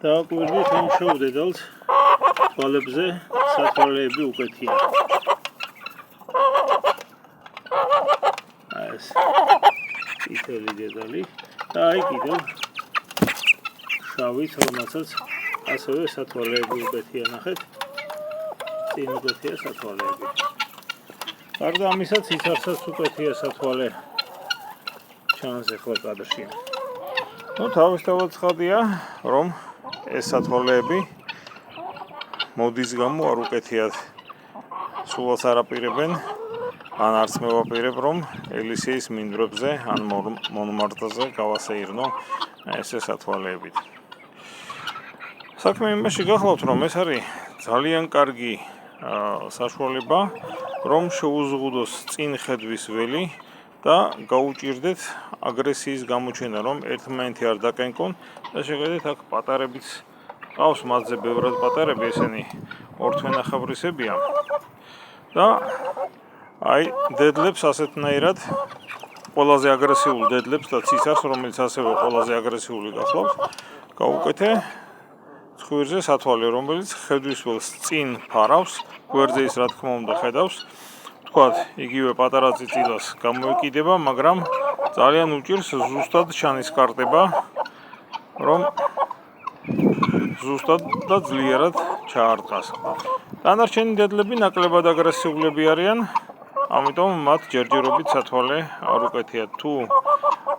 დააკვირდით ამ შეუდედალთ თვალებზე სათვალეები უკეთია. ეს წითელი დედალი და აი კიდევ შავით, რომელსაც ასევე სათვალეები უკეთია, ნახეთ. წინ უკეთია სათვალეები. გარდა ამისა ციცარსაც უკეთია სათვალე ჩანს ახლა კადრში. თავისთავად ცხადია, რომ ეს სათვალეები მოდის გამო არ უკეთიათ. სულაც არ აპირებენ, ან არც მე ვაპირებ, რომ ელისეის მინდვრებზე ან მონმარტაზე გავასეირნო ესე სათვალეებით. საქმე იმაში გახლავთ, რომ ეს არის ძალიან კარგი საშუალება, რომ შეუზღუდოს წინ ხედვის ველი და გაუჭირდეთ აგრესიის გამოჩენა, რომ ერთმანეთი არ დაკენკონ და შეგედეთ აქ პატარებიც ყავს, მათზე ბევრად პატარები, ესენი ორთვენახევრისებია და აი დედლებს ასეთნაირად ყველაზე აგრესიულ დედლებს და ციცარს, რომელიც ასევე ყველაზე აგრესიული გახლავთ, გაუკეთე ცხვირზე სათვალე, რომელიც ხედვის ველს წინ ფარავს, გვერდზე ის რა თქმა უნდა ხედავს, თქვათ, იგივე პატარა წიწილას გამოეკიდება, მაგრამ ძალიან უჭირს ზუსტად ჩანისკარტება, რომ ზუსტად და ძლიერად ჩაარტყას. დანარჩენი დედლები ნაკლებად აგრესიულები არიან, ამიტომ მათ ჯერჯერობით სათვალე არ უკეთიათ. თუ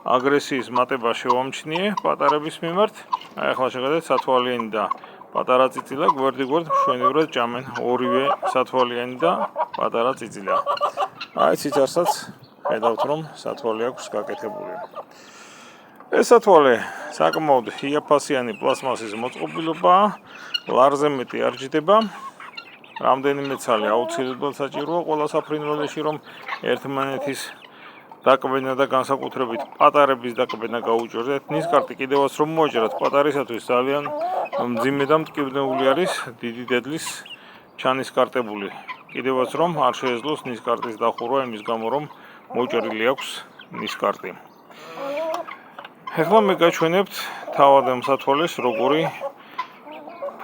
აგრესიის მატება შევამჩნიე პატარების მიმართ, აი ახლა შეგედეთ სათვალიანი და პატარა წიწილა გვერდ-გვერდ მშვენივრად ჭამენ, ორივე სათვალიანი და პატარა წიწილა. აი ციცარსაც ხედავთ, რომ სათვალე აქვს გაკეთებული. ეს სათვალე საკმაოდ იაფასიანი პლასმასის მოწყობილობაა, ლარზე მეტი არ ჯდება. რამდენიმე ცალი აუცილებლად საჭიროა ყველა საფრინველეში, რომ ერთმანეთის დაკბენა და განსაკუთრებით პატარების დაკბენა გაუჭირდეთ. ნისკარტი კიდევაც რომ მოაჭრათ პატარისათვის ძალიან მძიმე და მტკივნეული არის დიდი დედლის ჩანისკარტებული. კიდევაც რომ არ შეეძლოს ნისკარტის დახურვა იმის გამო, რომ მოჭრილი აქვს ნისკარტი. ახლა მე გაჩვენებთ თავად ამ სათვალეს როგორი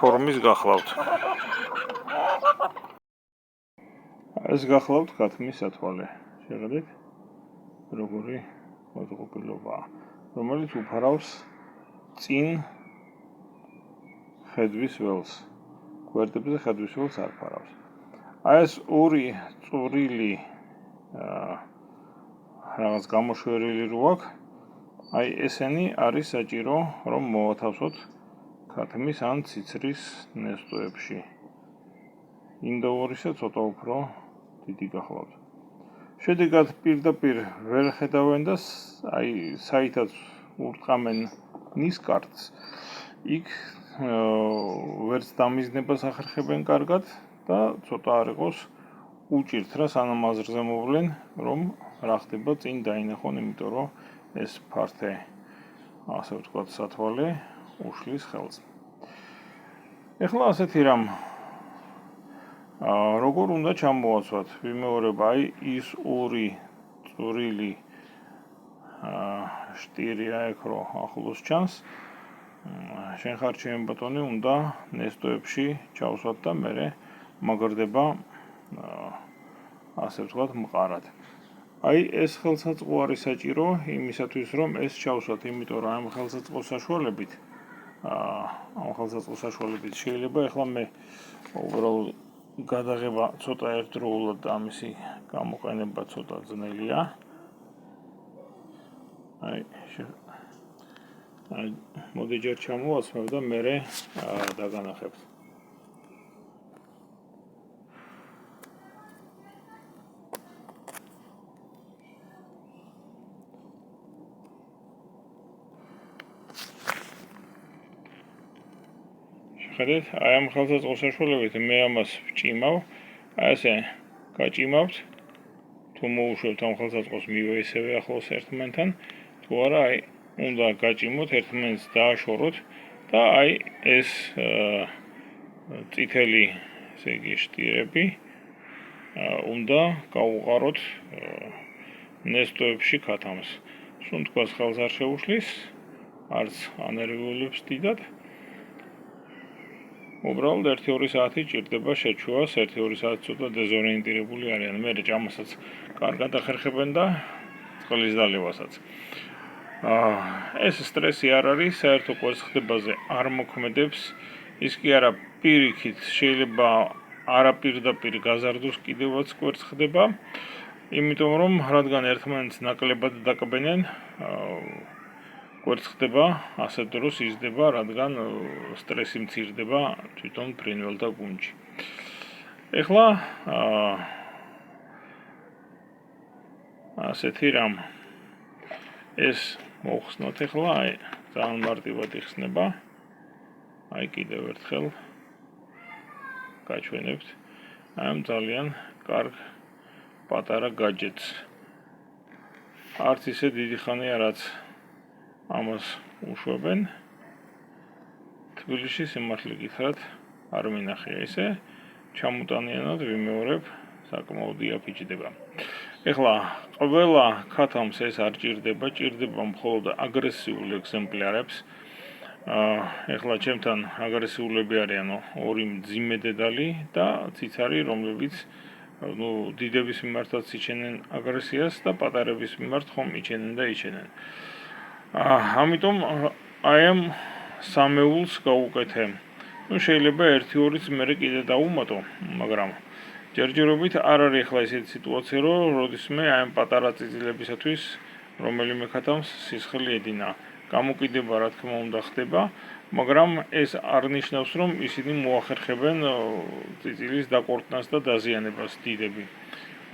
ფორმის გახლავთ. ეს გახლავთ ქათმის სათვალე. შეგედით როგორი მოწყობილობაა, რომელიც უფარავს წინ ხედვის ველს. გვერდებზე ხედვის ველს არ ფარავს. აი ეს ორი წვრილი რაღაც გამოშვერილი რო აქვს, აი ესენი არის საჭირო, რომ მოვათავსოთ ქათმის ან ციცრის ნესტოებში. ინდოორისა ცოტა უფრო დიდი გახლავთ. შედეგად პირდაპირ ვერ ხედავენ და აი საითაც ურტყამენ ნისკარტს, იქ ვერც დამიზნებას ახერხებენ კარგად და ცოტა არ იყოს უჭირთ რა სანამ აზრზე მოვლენ, რომ რა ხდება წინ დაინახონ, იმიტომ რომ ეს ფართე, ასე ვთქვათ, სათვალე უშლის ხელს. ეხლა ასეთი რამ როგორ უნდა ჩამოვაცვათ? ვიმეორებ, აი ის ორი წვრილი შტირია ეგ რო ახლოს ჩანს. შენ ხარ ჩემი ბატონი, უნდა ნესტოებში ჩავსვათ და მერე მაგრდება ასე ვთქვათ მყარად. აი ეს ხელსაწყო არის საჭირო იმისათვის, რომ ეს ჩავსვათ, იმიტომ რომ ამ ხელსაწყოს საშუალებით შეიძლება ახლა მე უბრალოდ გადაღება ცოტა ერთდროულად და ამისი გამოყენება ცოტა ძნელია. აი მოდი ჯერ ჩამოვაცმევ და მერე დაგანახებთ. ხედეთ, აი ამ ხელსაწყოს საშუალებით მე ამას ვჭიმავ, აი ესე გაჭიმავთ, თუ მოუშვებთ ამ ხელსაწყოს მივე ისევე ახლოს ერთმანეთთან, თუ არა, აი უნდა გაჭიმოთ, ერთმანეთს დააშოროთ და აი ეს წითელი, ესე იგი შტირები უნდა გაუყაროთ ნესტოებში ქათამს. სუნთქვას ხელს არ შეუშლის, არც ანერგულებს დიდად. უბრალოდ 1-2 საათი ჭირდება შეჩუას, 1-2 საათი ცოტა დეზორიენტირებული არიან. მე ჭამასაც კარგად ახერხებენ და წყლის დალევასაც. ეს სტრესი არ არის, საერთო კვერცხდებაზე არ მოქმედებს. ის კი არა პირიქით შეიძლება არაპირდაპირ გაზარდოს კიდევაც კვერცხდება, იმიტომ რომ რადგან ერთმანეთს ნაკლებად დაკბენენ, კვერცხდება ასე დროს იზრდება, რადგან სტრესი მცირდება თვითონ ფრინველთა გუნდში. ეხლა ასეთი რამ ეს მოხსნათ ეხლა, აი ძალიან მარტივად იხსნება. აი კიდევ ერთხელ გაჩვენებთ ამ ძალიან კარგ პატარა გაჯეტს. არც ისე დიდი ხანია რაც ამას უშვებენ. თბილისში სიმართლე გითხრათ არ მინახია ისე, ჩამოტანიანად ვიმეორებ, საკმაოდ იაფიჭდება. ეხლა ყველა ქათამს ეს არ ჭირდება, ჭირდება მხოლოდ აგრესიულ ეგზემპლარებს. ეხლა ჩემთან აგრესიულები არიან 2 მძიმე დედალი და ციცარი, რომლებიც დიდების მიმართაც იჩენენ აგრესიას და პატარების მიმართ ხომ იჩენენ და იჩენენ. ამიტომ აი ამ სამეულს გავუკეთე. შეიძლება 1-2-იც მერე კიდე დავუმატო, მაგრამ ჯერჯერობით არ არის ახლა ისეთი სიტუაცია, რომ როდისმე აი ამ პატარა წიწილებისათვის რომელიმე ქათამს სისხლი ედინა. გამოკიდება რა თქმა უნდა ხდება, მაგრამ ეს არ ნიშნავს, რომ ისინი მოახერხებენ წიწილის დაკორტნას და დაზიანებას დიდები.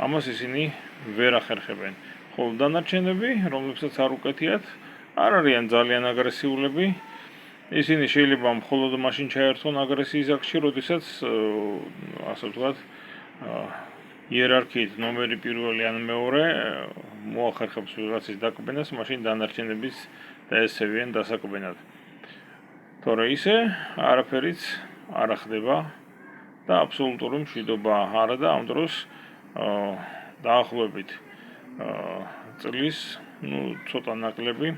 ამას ისინი ვერ ახერხებენ. ხოლო დანარჩენები, რომლებსაც არ უკეთიათ, არ არიან ძალიან აგრესიულები. ისინი შეიძლება მხოლოდ მაშინ ჩაერთონ აგრესიის აქტში, როდესაც ასე ვთქვათ, იერარქიით ნომერი პირველი ან მეორე მოახერხებს ვიღაცის დაკბენას, მაშინ დანარჩენებიც დაესევიან დასაკბენად. თორე ისე არაფერიც არ ხდება და აბსოლუტური მშვიდობა არა და ამ დროს დაახლოებით წლის, ცოტა ნაკლები,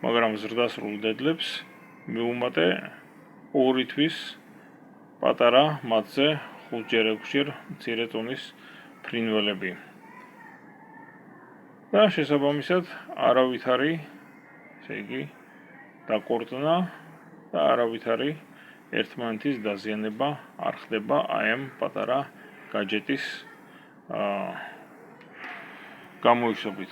მაგრამ ზრდასრულ დედლებს მივუმატე 2 თვის პატარა მათზე 5-6 მცირე ტონის ფრინველები. და შესაბამისად არავითარი, ესე იგი, დაკორტნა და არავითარი ერთმანეთის დაზიანება არ ხდება აი ამ პატარა გაჯეტის გამოიხსობით.